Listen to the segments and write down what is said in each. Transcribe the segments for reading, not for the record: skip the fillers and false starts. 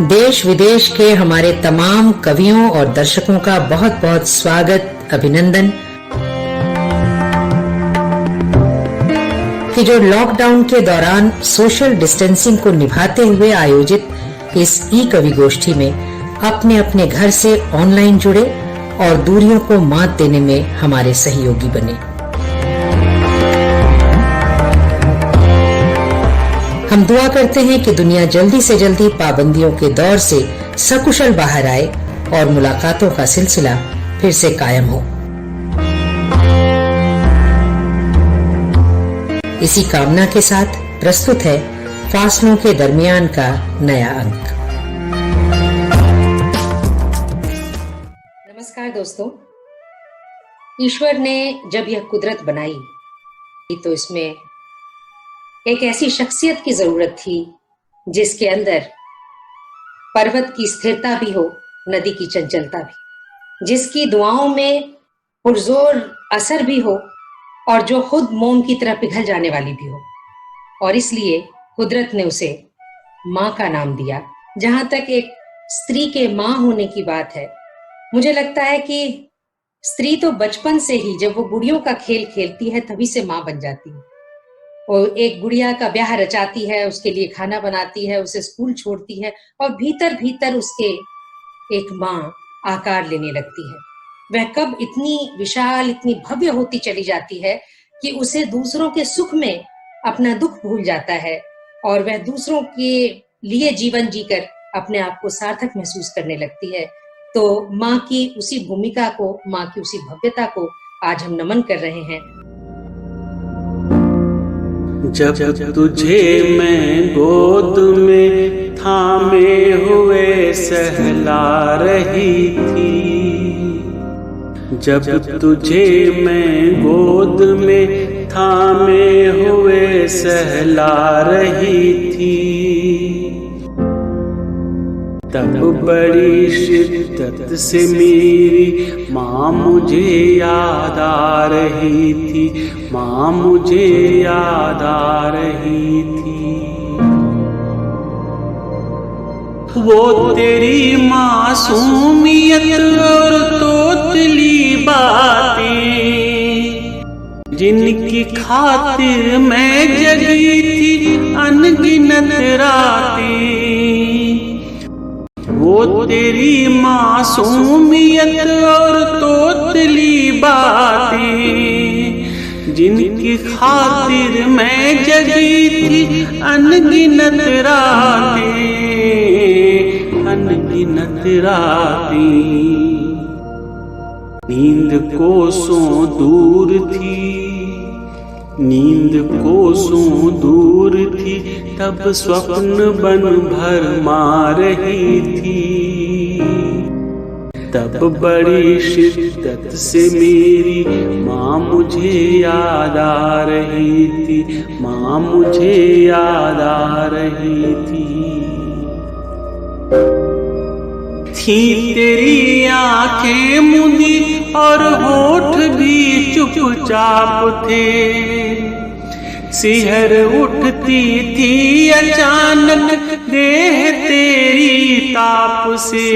देश विदेश के हमारे तमाम कवियों और दर्शकों का बहुत बहुत स्वागत, अभिनंदन कि जो लॉकडाउन के दौरान सोशल डिस्टेंसिंग को निभाते हुए आयोजित इस ई कवि गोष्ठी में अपने अपने घर से ऑनलाइन जुड़े और दूरियों को मात देने में हमारे सहयोगी बने। हम दुआ करते हैं कि दुनिया जल्दी से जल्दी पाबंदियों के दौर से सकुशल बाहर आए और मुलाकातों का सिलसिला फिर से कायम हो। इसी कामना के साथ प्रस्तुत है फासलों के दरमियान का नया अंक। नमस्कार दोस्तों, ईश्वर ने जब यह कुदरत बनाई तो इसमें एक ऐसी शख्सियत की जरूरत थी जिसके अंदर पर्वत की स्थिरता भी हो, नदी की चंचलता भी, जिसकी दुआओं में पुरजोर असर भी हो और जो खुद मोम की तरह पिघल जाने वाली भी हो। और इसलिए कुदरत ने उसे माँ का नाम दिया। जहां तक एक स्त्री के माँ होने की बात है, मुझे लगता है कि स्त्री तो बचपन से ही जब वो गुड़ियों का खेल खेलती है तभी से माँ बन जाती है। वो एक गुड़िया का ब्याह रचाती है, उसके लिए खाना बनाती है, उसे स्कूल छोड़ती है और भीतर भीतर उसके एक माँ आकार लेने लगती है। वह कब इतनी विशाल, इतनी भव्य होती चली जाती है कि उसे दूसरों के सुख में अपना दुख भूल जाता है और वह दूसरों के लिए जीवन जीकर अपने आप को सार्थक महसूस करने लगती है। तो माँ की उसी भूमिका को, माँ की उसी भव्यता को आज हम नमन कर रहे हैं। जब तुझे मैं गोद में थामे हुए सहला रही थी, जब तुझे मैं गोद में थामे हुए सहला रही थी, तब बड़ी शिद्दत से मेरी माँ मुझे याद आ रही थी, माँ मुझे याद आ रही थी। वो तेरी मासूमियत और तोतली बातें, जिनकी खातिर मैं जगी थी अनगिनत रातें, वो तेरी मासूमियत और तोतली बातें, जिनकी खातिर मैं जगी थी अनगिनत रातें, अनगिनत रातें। नींद कोसों दूर थी, नींद कोसों दूर थी, तब स्वप्न बन भर मार रही थी, तब बड़ी शिद्दत से मेरी माँ मुझे याद आ रही थी, माँ मुझे याद आ रही थी। थी तेरी आंखें मुंदी और होठ भी चुपचाप थे, सिहर उठती थी अचानक देह तेरी ताप से।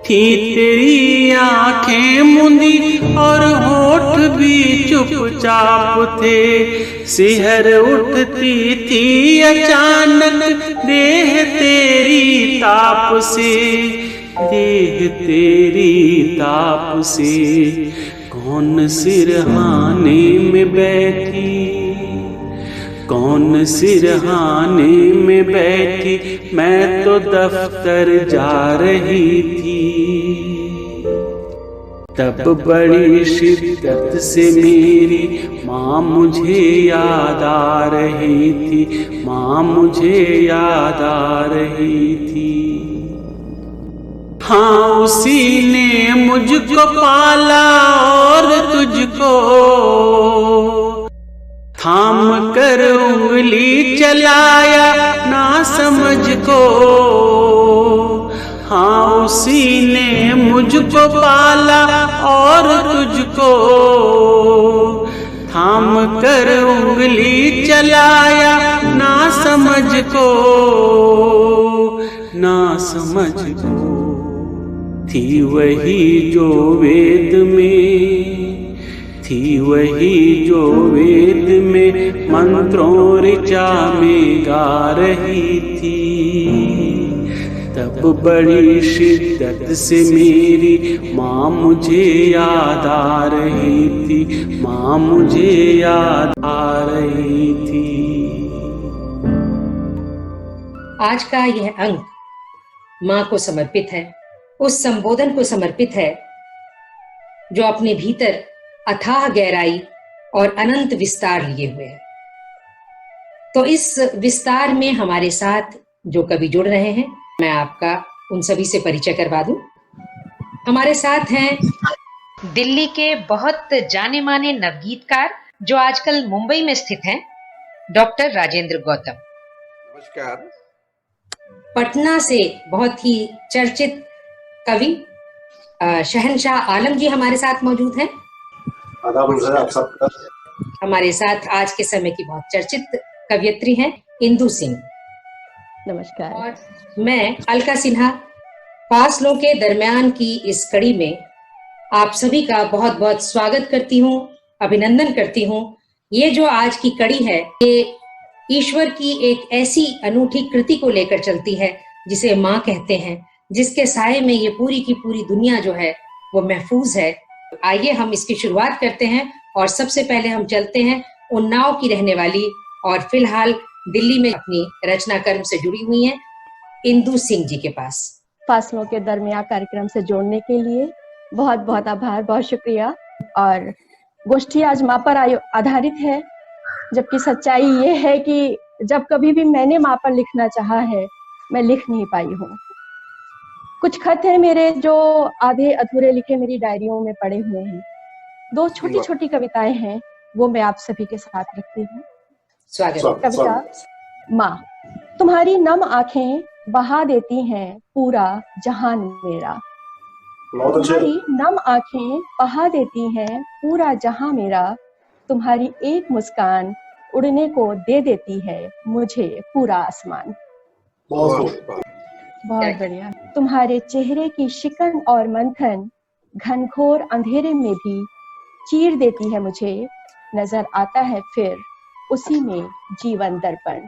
थी तेरी आंखें मुंदी और होठ भी चुपचाप थे, सिहर उठती थी अचानक देह तेरी ताप से, देह तेरी ताप से। कौन सिरहाने में बैठी, कौन सिरहाने में बैठी, मैं तो दफ्तर जा रही थी, तब बड़ी शिद्दत से मेरी माँ मुझे याद आ रही थी, माँ मुझे याद आ रही थी। हाँ, उसी ने मुझको पाला और तुझको थाम कर उंगली चलाया ना समझ को। हाँ, उसी ने मुझको पाला और तुझको थाम कर उंगली चलाया ना समझ को। समझो, थी वही जो वेद में, थी वही जो वेद में मंत्रों ऋचा में गा रही थी। तब बड़ी शिद्दत से मेरी माँ मुझे याद आ रही थी, माँ मुझे याद आ रही थी। आज का यह अंक माँ को समर्पित है, उस संबोधन को समर्पित है जो अपने भीतर अथाह गहराई और अनंत विस्तार लिए हुए है। तो इस विस्तार में हमारे साथ जो कवि जुड़ रहे हैं, मैं आपका उन सभी से परिचय करवा दूं। हमारे साथ हैं दिल्ली के बहुत जाने माने नवगीतकार जो आजकल मुंबई में स्थित हैं, डॉक्टर राजेंद्र गौतम। नमस्कार। पटना से बहुत ही चर्चित कवि शहनशाह आलम जी हमारे साथ मौजूद हैं। आदाब आप सबका। हमारे साथ आज के समय की बहुत चर्चित कवयित्री हैं इंदु सिंह। नमस्कार। और मैं अलका सिन्हा। फासलों के दरमियान की इस कड़ी में आप सभी का बहुत बहुत स्वागत करती हूँ, अभिनंदन करती हूँ। ये जो आज की कड़ी है, ये ईश्वर की एक ऐसी अनूठी कृति को लेकर चलती है जिसे माँ कहते हैं, जिसके साये में ये पूरी की पूरी दुनिया जो है वो महफूज है। आइए हम इसकी शुरुआत करते हैं और सबसे पहले हम चलते हैं उन्नाव की रहने वाली और फिलहाल दिल्ली में अपनी रचना कर्म से जुड़ी हुई हैं इंदु सिंह जी के पास। फासलों के दरमियान कार्यक्रम से जोड़ने के लिए बहुत बहुत आभार, बहुत शुक्रिया। और गोष्ठी आज माँ पर आधारित है, जबकि सच्चाई ये है कि जब कभी भी मैंने माँ पर लिखना चाहा है, मैं लिख नहीं पाई हूँ। कुछ खत हैं मेरे जो आधे अधूरे लिखे मेरी डायरियों में पड़े हुए हैं। 2 छोटी छोटी कविताएं हैं, वो मैं आप सभी के साथ रखती हूँ। स्वागत। कविता। माँ, तुम्हारी नम आंखें बहा देती हैं पूरा जहान मेरा। तुम्हारी नम आंखें बहा देती हैं पूरा जहां मेरा। तुम्हारी एक मुस्कान उड़ने को दे देती है मुझे पूरा आसमान। बहुत बढ़िया। तुम्हारे चेहरे की शिकन और मंथन घनघोर अंधेरे में भी चीर देती है मुझे। नजर आता है फिर उसी में जीवन दर्पण।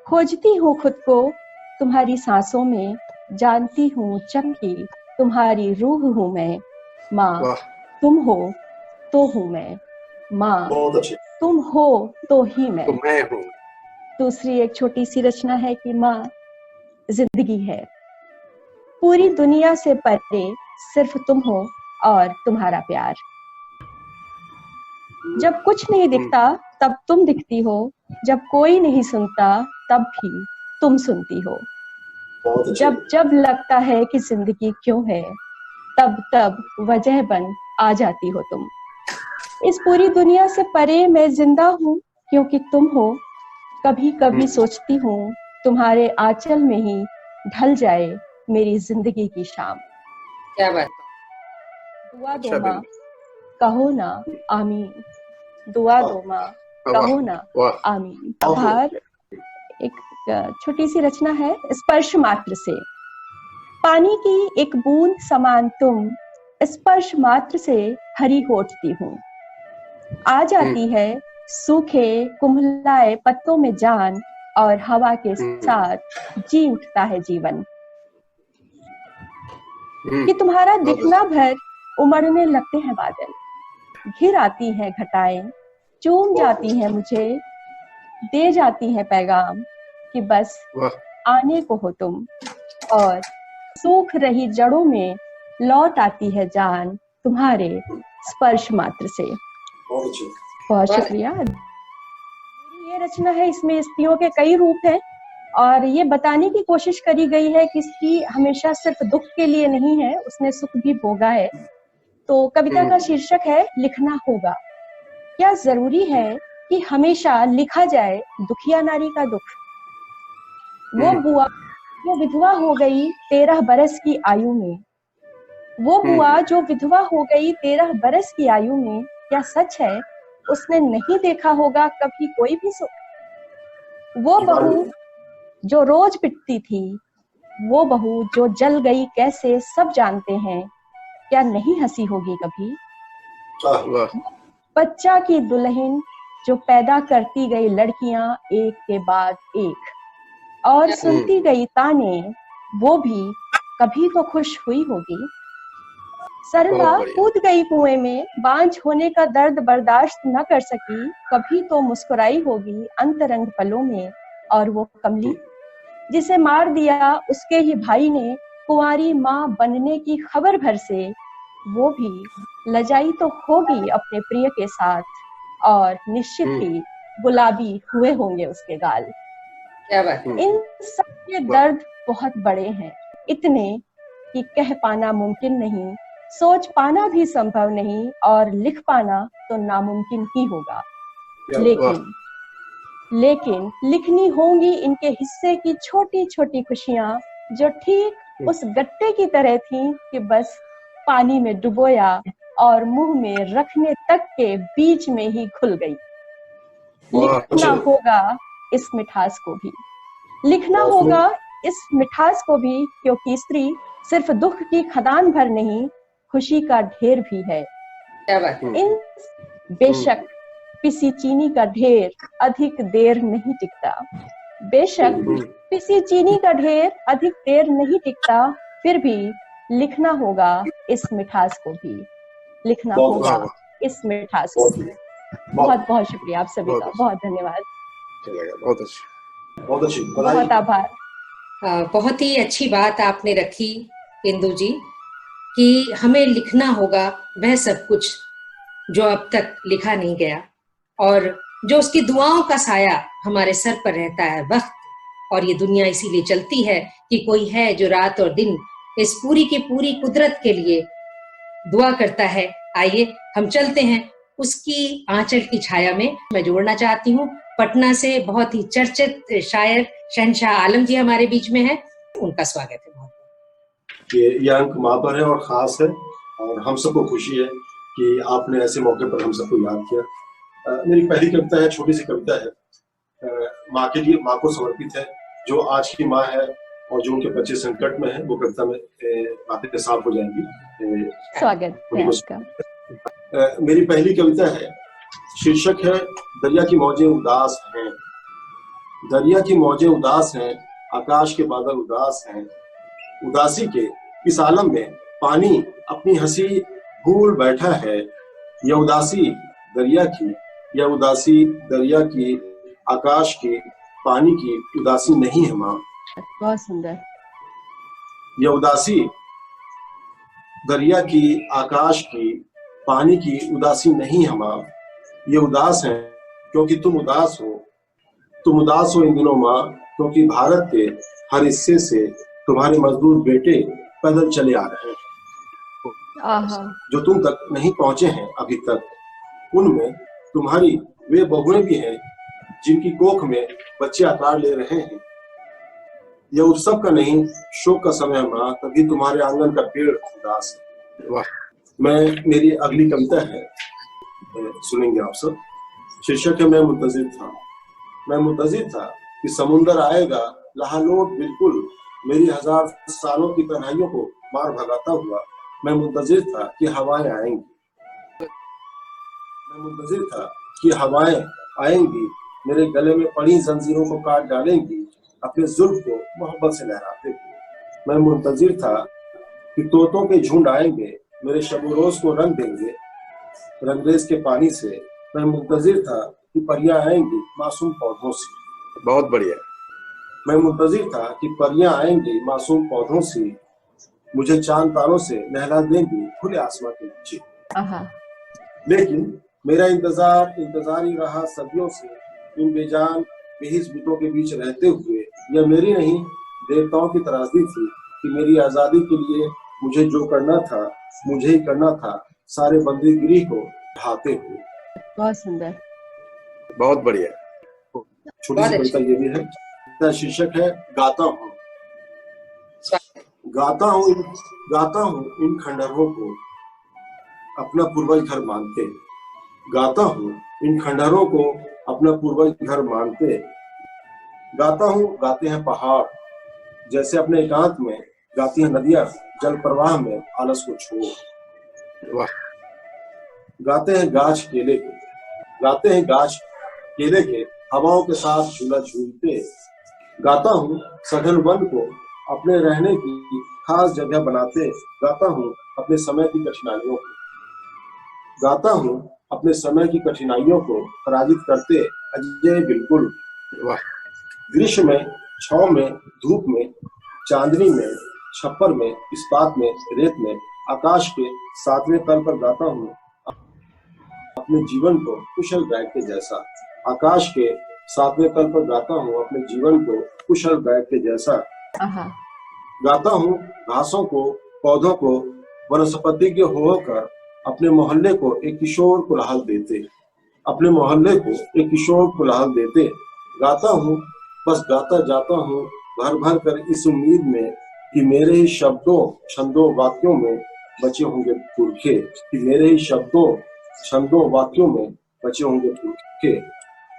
खोजती हूँ खुद को तुम्हारी सांसों में, जानती हूँ चमकी तुम्हारी रूह हूँ मैं। माँ, तुम हो तो हूँ मैं। माँ, तुम हो तो ही मैं हूँ। दूसरी एक छोटी सी रचना है कि माँ जिंदगी है, पूरी दुनिया से परे सिर्फ तुम हो और तुम्हारा प्यार। जब कुछ नहीं दिखता तब तुम दिखती हो, जब कोई नहीं सुनता तब भी तुम सुनती हो। जब जब लगता है कि जिंदगी क्यों है, तब तब वजह बन आ जाती हो तुम। इस पूरी दुनिया से परे मैं जिंदा हूँ क्योंकि तुम हो। कभी कभी सोचती हूँ तुम्हारे आंचल में ही ढल जाए मेरी जिंदगी की शाम। क्या बात। दुआ दो माँ, कहो ना आमीन। दुआ दो माँ, कहो ना आमीन। आभार। एक छोटी सी रचना है स्पर्श मात्र से। पानी की एक बूंद समान तुम, स्पर्श मात्र से हरी होठती हूँ। आ जाती है सूखे कुम्हलाए पत्तों में जान, और हवा के साथ जी उठता है जीवन। कि तुम्हारा दिखना भर उमड़ने लगते हैं बादल, घिर आती है घटाएं, चूम जाती है मुझे, दे जाती है पैगाम कि बस आने को हो तुम। और सूख रही जड़ों में लौट आती है जान तुम्हारे स्पर्श मात्र से। बहुत शुक्रिया। ये रचना है, इसमें स्त्रियों के कई रूप हैं और ये बताने की कोशिश करी गई है कि स्त्री हमेशा सिर्फ दुख के लिए नहीं है, उसने सुख भी भोगा है। तो कविता का शीर्षक है लिखना होगा। क्या जरूरी है कि हमेशा लिखा जाए दुखिया नारी का दुख? वो बुआ जो विधवा हो गई 13 बरस की आयु में, वो बुआ जो विधवा हो गई 13 बरस की आयु में, क्या सच है उसने नहीं देखा होगा कभी कोई भी सुख? वो बहू जो रोज पिटती थी वो बहू जो जल गई कैसे सब जानते हैं, क्या नहीं हंसी होगी कभी। बच्चा की दुल्हन जो पैदा करती गई लड़कियां एक के बाद एक, और सुनती गई ताने, वो भी कभी तो खुश हुई होगी। सरला कूद गई कुएं में, बांझ होने का दर्द बर्दाश्त न कर सकी, कभी तो मुस्कुराई होगी अंतरंग पलों में। और वो कमली जिसे मार दिया उसके ही भाई ने, कुंवारी माँ बनने की खबर भर से, वो भी लजाई तो होगी अपने प्रिय के साथ, और निश्चित ही गुलाबी हुए होंगे उसके गाल। क्या बात। इन सब के दर्द बहुत बड़े हैं, इतने कि कह पाना मुमकिन नहीं, सोच पाना भी संभव नहीं, और लिख पाना तो नामुमकिन ही होगा। लेकिन लिखनी होंगी इनके हिस्से की छोटी छोटी खुशियां, जो ठीक उस गट्टे की तरह थी कि बस पानी में डुबोया और मुंह में रखने तक के बीच में ही घुल गई। लिखना होगा इस मिठास को भी, लिखना होगा इस मिठास को भी, क्योंकि स्त्री सिर्फ दुख की खदान भर नहीं, खुशी का ढेर भी है। क्या बात। इन बेशक पिसी चीनी का ढेर अधिक देर नहीं टिकता, बेशक पिसी चीनी का ढेर अधिक देर नहीं टिकता, फिर भी लिखना होगा इस मिठास को भी, लिखना होगा इस मिठास को भी। बहुत बहुत शुक्रिया आप सभी का, बहुत धन्यवाद। बहुत अच्छी, बहुत अच्छी, बहुत आभार। बहुत ही अच्छी बात आपने रखी इंदु जी, कि हमें लिखना होगा वह सब कुछ जो अब तक लिखा नहीं गया, और जो उसकी दुआओं का साया हमारे सर पर रहता है वक्त। और ये दुनिया इसीलिए चलती है कि कोई है जो रात और दिन इस पूरी की पूरी कुदरत के लिए दुआ करता है। आइए हम चलते हैं उसकी आंचल की छाया में। मैं जोड़ना चाहती हूँ पटना से बहुत ही चर्चित शायर शहनशाह आलम जी हमारे बीच में है, उनका स्वागत है। बहुत ये अंक माँ पर है और खास है, और हम सबको खुशी है कि आपने ऐसे मौके पर हम सबको याद किया। मेरी पहली कविता है, छोटी सी कविता है, माँ के लिए, माँ को समर्पित है, जो आज की माँ है और जो उनके बच्चे संकट में है। वो कविता में बातें साफ हो जाएंगी। स्वागत है आपका। मेरी पहली कविता है, शीर्षक है दरिया की मौजें उदास हैं। दरिया की मौजें उदास हैं, आकाश के बादल उदास हैं। उदासी के इस आलम में पानी अपनी हंसी भूल बैठा है। यह उदासी दरिया की, यह उदासी दरिया की, आकाश की, पानी की उदासी नहीं है माँ। बहुत सुंदर। यह उदासी दरिया की, आकाश की, पानी की उदासी नहीं है माँ। ये उदास है क्योंकि तुम उदास हो। तुम उदास हो इन दिनों माँ, क्योंकि भारत के हर हिस्से से तुम्हारे मजदूर बेटे पैदल चले आ रहे हैं, जो तुम तक नहीं पहुंचे हैं अभी तक। उनमें तुम्हारी वे बहुएं भी हैं जिनकी कोख में बच्चे आकार ले रहे हैं। यह उत्सव का नहीं, शोक का समय माँ, तभी तुम्हारे आंगन का पेड़ उदास है। मेरी अगली कविता है, सुनेंगे आप सब। शीर्षक है मैं मुंतजिर था। मैं मुंतजिर था कि समुंदर आएगा लहालोट बिल्कुल, मेरी 1000 सालों की तन्हाइयों को मार भगाता हुआ। मैं मुंतजिर था कि हवाएं आएंगी। मैं मुंतजिर था कि हवाएं आएंगी, मेरे गले में पड़ी जंजीरों को काट डालेंगी, अपने जुल्फ को मोहब्बत से लहराते हुए। मैं मुंतजिर था कि तोतों के झुंड आएंगे, मेरे शब-ओ-रोज को रंग देंगे रंगरेज के पानी से। मैं मुंतजिर था कि परियां आएंगी मासूम पौधों से। बहुत बढ़िया। मैं मुंतजिर था कि परियां आएंगी मासूम पौधों से, मुझे चांद तारों से नहला देंगी खुले आसमां के नीचे। लेकिन मेरा इंतजार ही रहा सदियों से, इन बेजान बेहिस बुतों के बीच रहते हुए। यह मेरी नहीं देवताओं की तराजदी थी कि मेरी आजादी के लिए मुझे जो करना था मुझे ही करना था, सारे बंदीगिरी को ढाते हुए। बहुत सुंदर, बहुत बढ़िया। छोटी सी कविता ये भी है, शीर्षक है गाता हूँ। गाता हूँ इन खंडहरों को अपना पूर्वज घर मानते। गाता हूँ इन खंडहरों को अपना पूर्वज घर मानते। गाता हूँ गाते हैं पहाड़, जैसे अपने एकांत में गाती हैं नदियां जल प्रवाह में आलस को छोड़। वाह। गाते हैं गाछ केले के, गाते हैं गाछ केले के हवाओं के साथ झूला झूलते। गाता हूँ सघन वन को अपने रहने की खास जगह बनाते। गाता हूँ अपने समय की कठिनाइयों को, गाता हूँ अपने समय की कठिनाइयों को पराजित करते। अजय बिल्कुल। वाह। ग्रीष्म में, छाव में, धूप में, चांदनी में, छप्पर में, इस्पात में, रेत में, आकाश के सातवें तल पर गाता हूँ अपने जीवन को कुशल गायक के जैसा। आकाश के सातवें तल पर गाता हूँ अपने जीवन को कुशल गायक के जैसा। गाता हूँ घासों को, पौधों को वनस्पतिज्ञ होकर अपने मोहल्ले को एक किशोर कुलाहल देते, अपने मोहल्ले को एक किशोर कुलाहल देते। गाता हूँ, बस गाता जाता हूँ भर भर कर इस उम्मीद में कि मेरे ही शब्दों, छंदों, वाक्यों में बचे होंगे पुरखे, कि मेरे ही शब्दों, छंदों, वाक्यों में बचे होंगे पुरखे,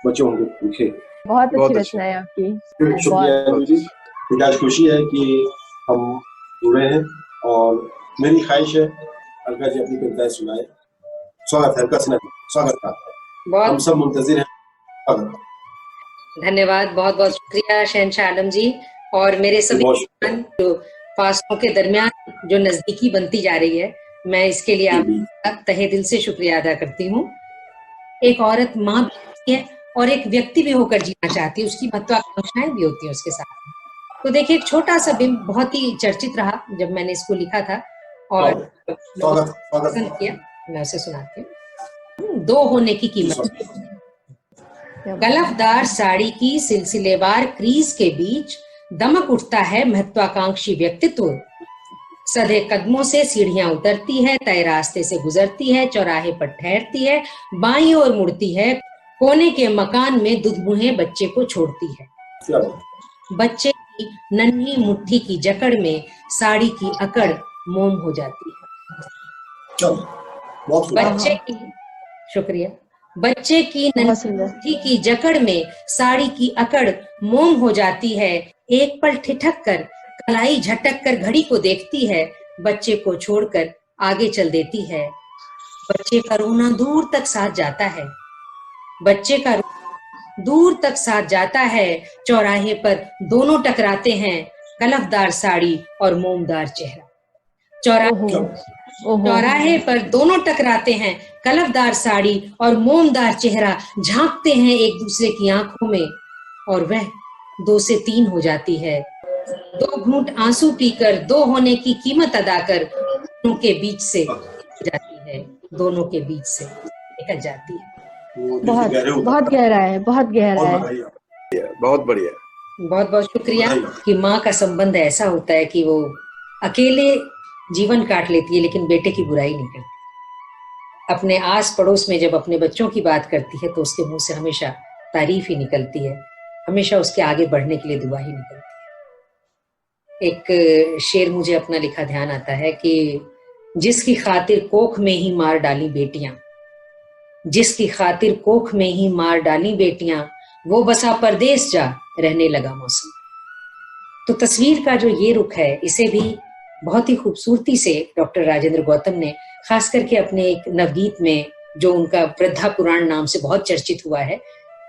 बचे होंगे पुरखे। बहुत अच्छी रचना है आपकी। शुक्रिया जी। मुझे आज खुशी है कि हम जुड़े हैं और मेरी ख्वाहिश है अलका जी अपनी कविताएं सुनाए। स्वागत है अलका सिन्हा, स्वागत है। हम सब मुंतजिर हैं। धन्यवाद, बहुत बहुत शुक्रिया शहनशाह आलम जी। और मेरे सभी जो फासलों के दरमियान जो नजदीकी बनती जा रही है, मैं इसके लिए आपका तहे दिल से शुक्रिया अदा करती हूँ। एक औरत माँ भी है और एक व्यक्ति भी होकर जीना चाहती है, उसकी महत्वाकांक्षाएं भी होती है उसके साथ। तो देखिए, एक छोटा सा बिंब बहुत ही चर्चित रहा जब मैंने इसको लिखा था और पसंद किया, मैं उसे सुनाती हूँ। दो होने की कीमत। गलफदार साड़ी की सिलसिलेवार क्रीज के बीच दमक उठता है महत्वाकांक्षी व्यक्तित्व। सधे कदमों से सीढ़ियां उतरती है, तय रास्ते से गुजरती है, चौराहे पर ठहरती है, बाईं ओर मुड़ती है, कोने के मकान में दुधमुहे बच्चे को छोड़ती है। बच्चे की नन्ही मुट्ठी की जकड़ में साड़ी की अकड़ मोम हो जाती है। बच्चे की शुक्रिया। बच्चे की नन्ही की जकड़ में साड़ी की अकड़ मोम हो जाती है। एक पल ठिठक कर कलाई झटक कर घड़ी को देखती है, बच्चे को छोड़कर आगे चल देती है। बच्चे का रोना दूर तक साथ जाता है, बच्चे का दूर तक साथ जाता है। चौराहे पर दोनों टकराते हैं, कलफदार साड़ी और मोमदार चेहरा। चौराहे पर दोनों टकराते हैं, कलफदार साड़ी और मोमदार चेहरा झांकते हैं एक दूसरे की आंखों में और वह 2 से 3 हो जाती है। 2 घूंट आंसू पीकर 2 होने की कीमत अदा कर दोनों के बीच से जाती है, दोनों के बीच से निकल जाती है। बहुत गहरा है, बहुत गहरा है। बहुत बढ़िया। बहुत बहुत शुक्रिया कि माँ का संबंध ऐसा होता है कि वो अकेले जीवन काट लेती है लेकिन बेटे की बुराई नहीं करती। अपने आस पड़ोस में जब अपने बच्चों की बात करती है तो उसके मुंह से हमेशा तारीफ ही निकलती है, हमेशा उसके आगे बढ़ने के लिए दुआ ही निकलती है। एक शेर मुझे अपना लिखा ध्यान आता है कि जिसकी खातिर कोख में ही मार डाली बेटियां, जिसकी खातिर कोख में ही मार डाली बेटियां, वो बसा परदेस जा रहने लगा मौसम। तो तस्वीर का जो ये रुख है, इसे भी बहुत ही खूबसूरती से डॉक्टर राजेंद्र गौतम ने खास करके अपने एक नवगीत में, जो उनका वृद्धा पुराण नाम से बहुत चर्चित हुआ है,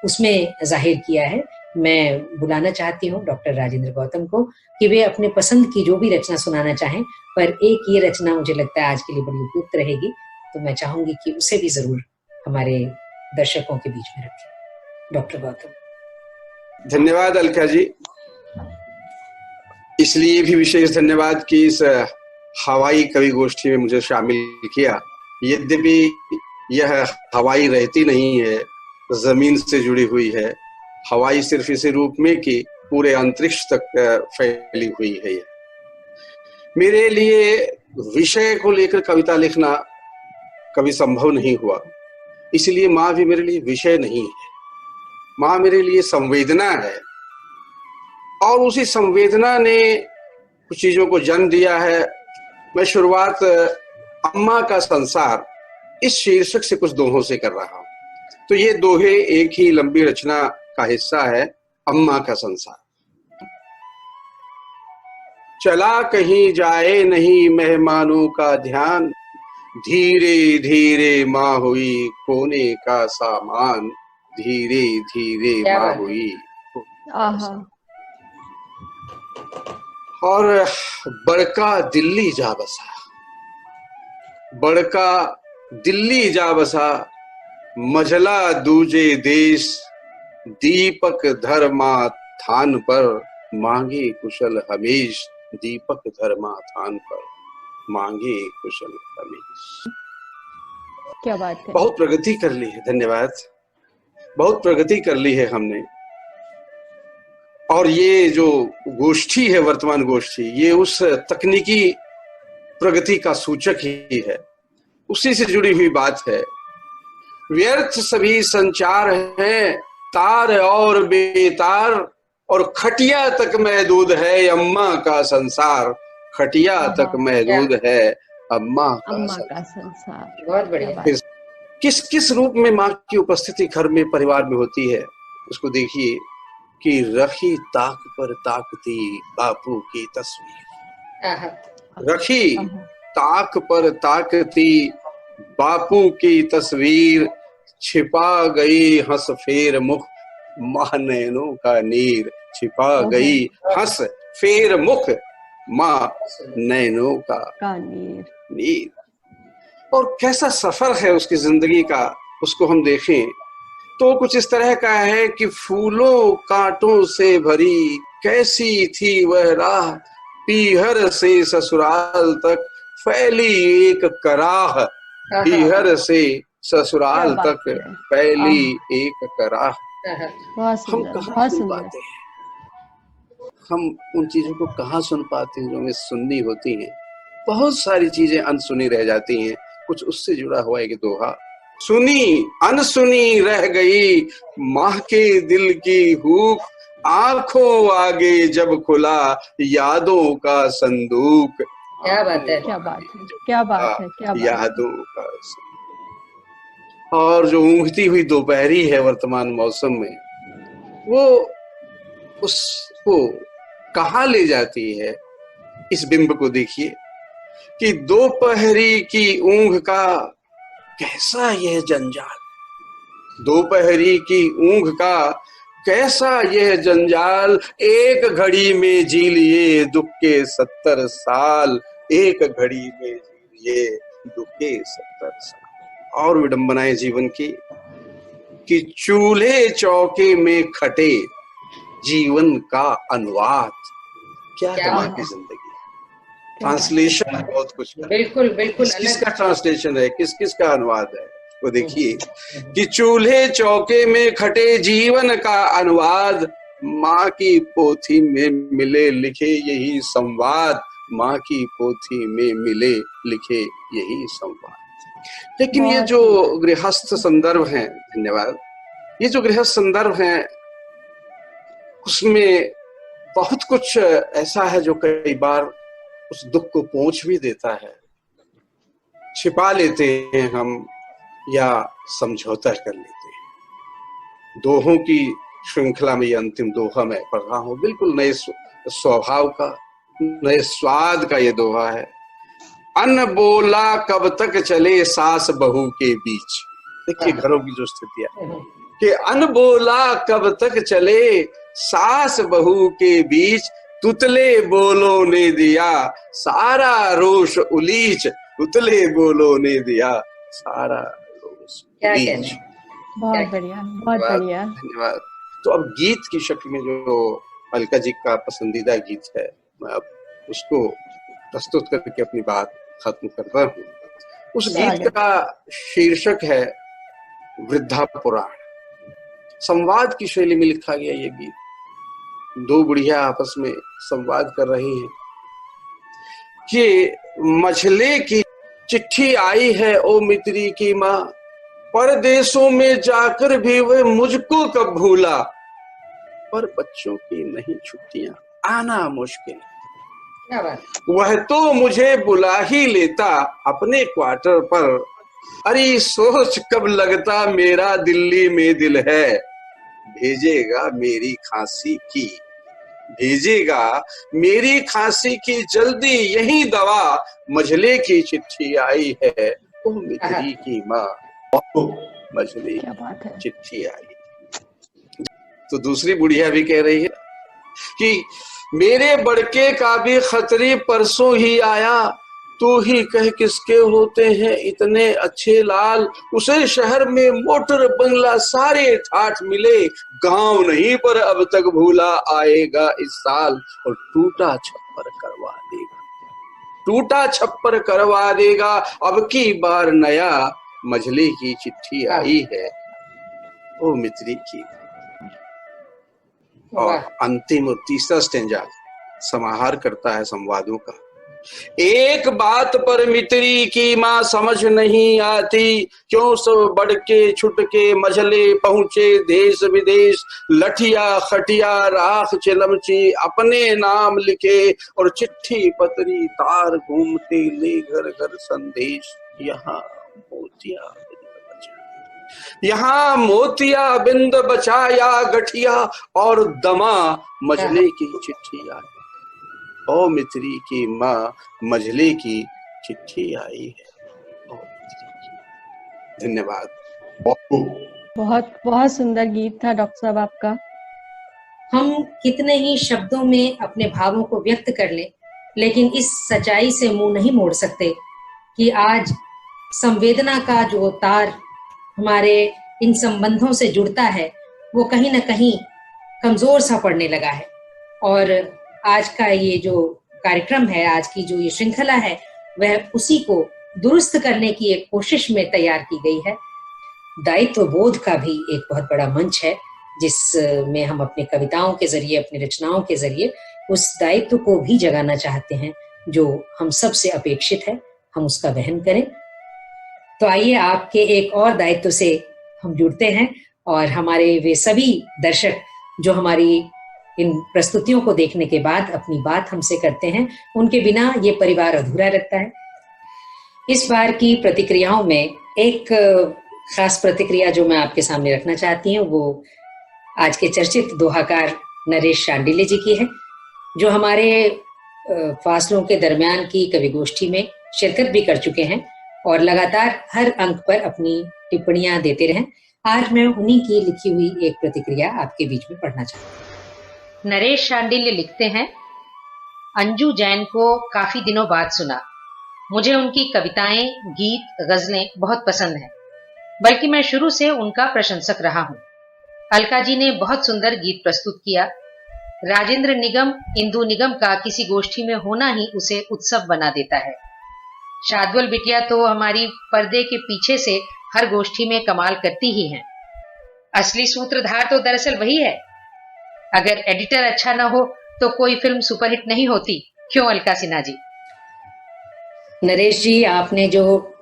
उसमें जाहिर किया है। मैं बुलाना चाहती हूँ डॉक्टर राजेंद्र गौतम को कि वे अपने पसंद की जो भी रचना सुनाना चाहें, पर एक ये रचना मुझे लगता है आज के लिए बड़ी उपयुक्त रहेगी, तो मैं चाहूंगी कि उसे भी जरूर हमारे दर्शकों के बीच में रखें। डॉक्टर गौतम। धन्यवाद अलका जी। इसलिए भी विशेष धन्यवाद कि इस हवाई कवि गोष्ठी में मुझे शामिल किया। यद्यपि यह हवाई रहती नहीं है, जमीन से जुड़ी हुई है। हवाई सिर्फ इसी रूप में कि पूरे अंतरिक्ष तक फैली हुई है। यह मेरे लिए विषय को लेकर कविता लिखना कभी संभव नहीं हुआ, इसलिए माँ भी मेरे लिए विषय नहीं है। माँ मेरे लिए संवेदना है और उसी संवेदना ने कुछ चीजों को जन्म दिया है। मैं शुरुआत अम्मा का संसार इस शीर्षक से कुछ दोहों से कर रहा हूं। तो ये दोहे एक ही लंबी रचना का हिस्सा है, अम्मा का संसार। चला कहीं जाए नहीं मेहमानों का ध्यान, धीरे धीरे माँ हुई कोने का सामान, धीरे धीरे माँ हुई। और बड़का दिल्ली जा बसा, बड़का दिल्ली जा बसा, मझला दूजे देश, दीपक धर्मा थान पर मांगे कुशल हमेश, दीपक धर्मा थान पर मांगे कुशल हमेश। क्या बात है, बहुत प्रगति कर ली है। धन्यवाद। बहुत प्रगति कर ली है हमने। और ये जो गोष्ठी है, वर्तमान गोष्ठी, ये उस तकनीकी प्रगति का सूचक ही है, उसी से जुड़ी हुई बात है। व्यर्थ सभी संचार है, तार और बेतार, और खटिया तक महदूद है अम्मा का संसार, खटिया तक महदूद है अम्मा का संसार। बहुत बढ़िया। किस किस रूप में माँ की उपस्थिति घर में, परिवार में होती है, उसको देखिए कि रखी ताक पर ताकती बापू की तस्वीर, रखी ताक पर ताकती बापू की तस्वीर, छिपा गई हंस फेर मुख माँ नैनों का नीर, छिपा गई हंस फेर मुख माँ नैनों का नीर। और कैसा सफर है उसकी जिंदगी का, उसको हम देखें तो कुछ इस तरह का है कि फूलों कांटों से भरी कैसी थी वह राह, पीहर से ससुराल तक फैली एक कराह, पीहर से ससुराल तक फैली एक कराह। हम कहाँ सुन पाते हैं, हम उन चीजों को कहाँ सुन पाते हैं जो हमें सुननी होती हैं। बहुत सारी चीजें अनसुनी रह जाती हैं। कुछ उससे जुड़ा हुआ एक दोहा, सुनी अनसुनी रह गई माँ के दिल की हूक, आंखों आगे जब खुला यादों का संदूक। क्या बात है, क्या बात है, क्या बात है, क्या बात है। यादों का संदूक। और जो ऊँघती हुई दोपहरी है वर्तमान मौसम में, वो उसको कहाँ ले जाती है। इस बिंब को देखिए कि दोपहरी की ऊँघ का कैसा यह जंजाल, दोपहरी की ऊँघ का कैसा यह जंजाल, एक घड़ी में जी लिए दुख के 70 साल, एक घड़ी में जी लिए दुख के 70 साल। और विडंबनाएं जीवन की कि चूल्हे चौके में खटे जीवन का अनुवाद। क्या है माँ की जिंदगी। ट्रांसलेशन बहुत कुछ है। बिल्कुल बिल्कुल। किसका ट्रांसलेशन है, किस किस का अनुवाद है, वो देखिए कि चूल्हे चौके में खटे जीवन का अनुवाद, माँ की पोथी में मिले लिखे यही संवाद, माँ की पोथी में मिले लिखे यही संवाद। लेकिन ये जो गृहस्थ संदर्भ हैं, धन्यवाद, ये जो गृहस्थ संदर्भ हैं उसमें बहुत कुछ ऐसा है जो कई बार उस दुख को पोंछ भी देता है, छिपा लेते हैं हम या समझौता कर लेते हैं। दोहों की श्रृंखला में ये अंतिम दोहा मैं पढ़ रहा हूँ, बिल्कुल नए स्वभाव का, नए स्वाद का ये दोहा है। अन बोला कब तक चले सास बहू के बीच। देखिए घरों की जो स्थितियां कि अन बोला कब तक चले सास बहू के बीच, तुतले बोलों ने दिया सारा रोष उलीच, तुतले बोलों ने दिया सारा रोष उलीच। बहुत बढ़िया, बहुत बढ़िया, धन्यवाद। तो अब गीत की शक्ल में जो अलका जी का पसंदीदा गीत है, मैं अब उसको प्रस्तुत करके अपनी बात खत्म करता हूँ। उस गीत का शीर्षक है वृद्धा पुराण। संवाद की शैली में लिखा गया ये गीत। दो बुढ़िया आपस में संवाद कर रही हैं कि मझले की चिट्ठी आई है ओ मित्री की माँ, परदेशों में जाकर भी वह मुझको कब भूला, पर बच्चों की नहीं छुट्टियां आना मुश्किल, वह तो मुझे बुला ही लेता अपने क्वार्टर पर, अरे सोच कब लगता मेरा दिल्ली में दिल है, भेजेगा मेरी खांसी की भेजेगा मेरी खांसी की जल्दी यही दवा, मझले की चिट्ठी आई है ओ मित्री की माँ, मझले की चिट्ठी आई। तो दूसरी बुढ़िया भी कह रही है कि मेरे बड़के का भी खतरी परसों ही आया, तू ही कह किसके होते हैं इतने अच्छे लाल, उसे शहर में मोटर बंगला सारे ठाठ मिले, गांव नहीं पर अब तक भूला आएगा इस साल, और टूटा छप्पर करवा देगा, टूटा छप्पर करवा देगा, अब की बार नया मझले की चिट्ठी आई है ओ मित्री की। और अंतिम और तीसरा स्टेंजा समाहार करता है संवादों का। एक बात पर मित्री की माँ समझ नहीं आती, क्यों सब बढ़ के छुट के मझले पहुंचे देश विदेश, लठिया खटिया राख चिलमची अपने नाम लिखे, और चिट्ठी पत्री तार घूमते ले घर घर संदेश, यहाँ मोतिया बिंद बचाया गठिया, और दमा मझले की चिट्ठी आई, ओ मित्री की माँ मझले की चिट्ठी आई है। धन्यवाद। बहुत बहुत सुंदर गीत था डॉक्टर साहब आपका। हम कितने ही शब्दों में अपने भावों को व्यक्त कर लें, लेकिन इस सच्चाई से मुंह नहीं मोड़ सकते कि आज संवेदना का जो तार हमारे इन संबंधों से जुड़ता है वो कहीं ना कहीं कमजोर सा पड़ने लगा है। और आज का ये जो कार्यक्रम है, आज की जो ये श्रृंखला है, वह उसी को दुरुस्त करने की एक कोशिश में तैयार की गई है। दायित्व बोध का भी एक बहुत बड़ा मंच है, जिसमें हम अपनी कविताओं के जरिए, अपनी रचनाओं के जरिए उस दायित्व को भी जगाना चाहते हैं जो हम सब से अपेक्षित है, हम उसका वहन करें। तो आइए आपके एक और दायित्व से हम जुड़ते हैं, और हमारे वे सभी दर्शक जो हमारी इन प्रस्तुतियों को देखने के बाद अपनी बात हमसे करते हैं, उनके बिना ये परिवार अधूरा रहता है। इस बार की प्रतिक्रियाओं में एक खास प्रतिक्रिया जो मैं आपके सामने रखना चाहती हूँ वो आज के चर्चित दोहाकार नरेश शांडिल्य जी की है, जो हमारे फासलों के दरमियान की कवि गोष्ठी में शिरकत भी कर चुके हैं और लगातार हर अंक पर अपनी टिप्पणियां देते रहे। आज मैं उन्हीं की लिखी हुई एक प्रतिक्रिया आपके बीच में पढ़ना चाहती हूँ। नरेश शांडिल्य लिखते हैं, अंजू जैन को काफी दिनों बाद सुना। मुझे उनकी कविताएं, गीत, गजलें बहुत पसंद हैं, बल्कि मैं शुरू से उनका प्रशंसक रहा हूं। अलका जी ने बहुत सुंदर गीत प्रस्तुत किया। राजेंद्र निगम, इंदु निगम का किसी गोष्ठी में होना ही उसे उत्सव बना देता है। शाद्वल बिटिया तो हमारी पर्दे के पीछे से हर गोष्ठी में कमाल करती ही हैं। असली सूत्रधार तो दरअसल वही है। अगर एडिटर अच्छा ना हो तो कोई फिल्म सुपरहिट नहीं होती, क्यों अलका सिन्हा जी? नरेश जी, आपने जो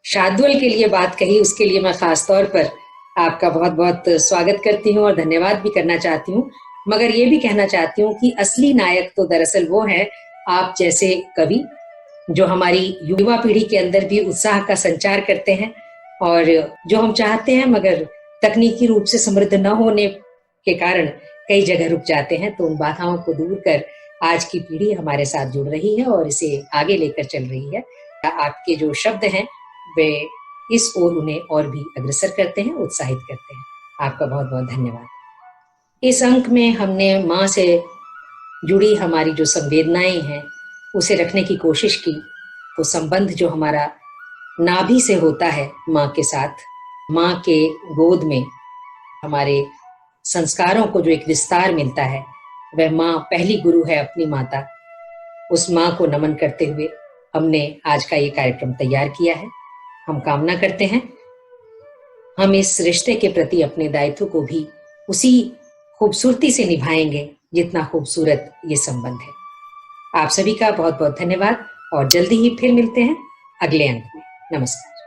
शाद्वल के लिए बात कही उसके लिए मैं खास तौर पर आपका बहुत बहुत स्वागत करती हूँ और धन्यवाद भी करना चाहती हूँ। मगर ये भी कहना चाहती हूँ कि असली नायक तो दरअसल वो है आप जैसे कवि, जो हमारी युवा पीढ़ी के अंदर भी उत्साह का संचार करते हैं और जो हम चाहते हैं मगर तकनीकी रूप से समृद्ध न होने के कारण कई जगह रुक जाते हैं। तो उन बाधाओं को दूर कर आज की पीढ़ी हमारे साथ जुड़ रही है और इसे आगे लेकर चल रही है। आपके जो शब्द हैं वे इस ओर उन्हें और भी अग्रसर करते हैं, उत्साहित करते हैं। आपका बहुत बहुत धन्यवाद। इस अंक में हमने माँ से जुड़ी हमारी जो संवेदनाएं हैं उसे रखने की कोशिश की। तो संबंध जो हमारा नाभि से होता है माँ के साथ, माँ के गोद में हमारे संस्कारों को जो एक विस्तार मिलता है, वह माँ पहली गुरु है अपनी माता। उस माँ को नमन करते हुए हमने आज का ये कार्यक्रम तैयार किया है। हम कामना करते हैं हम इस रिश्ते के प्रति अपने दायित्व को भी उसी खूबसूरती से निभाएंगे जितना खूबसूरत ये संबंध है। आप सभी का बहुत बहुत धन्यवाद और जल्दी ही फिर मिलते हैं अगले अंक में। नमस्कार।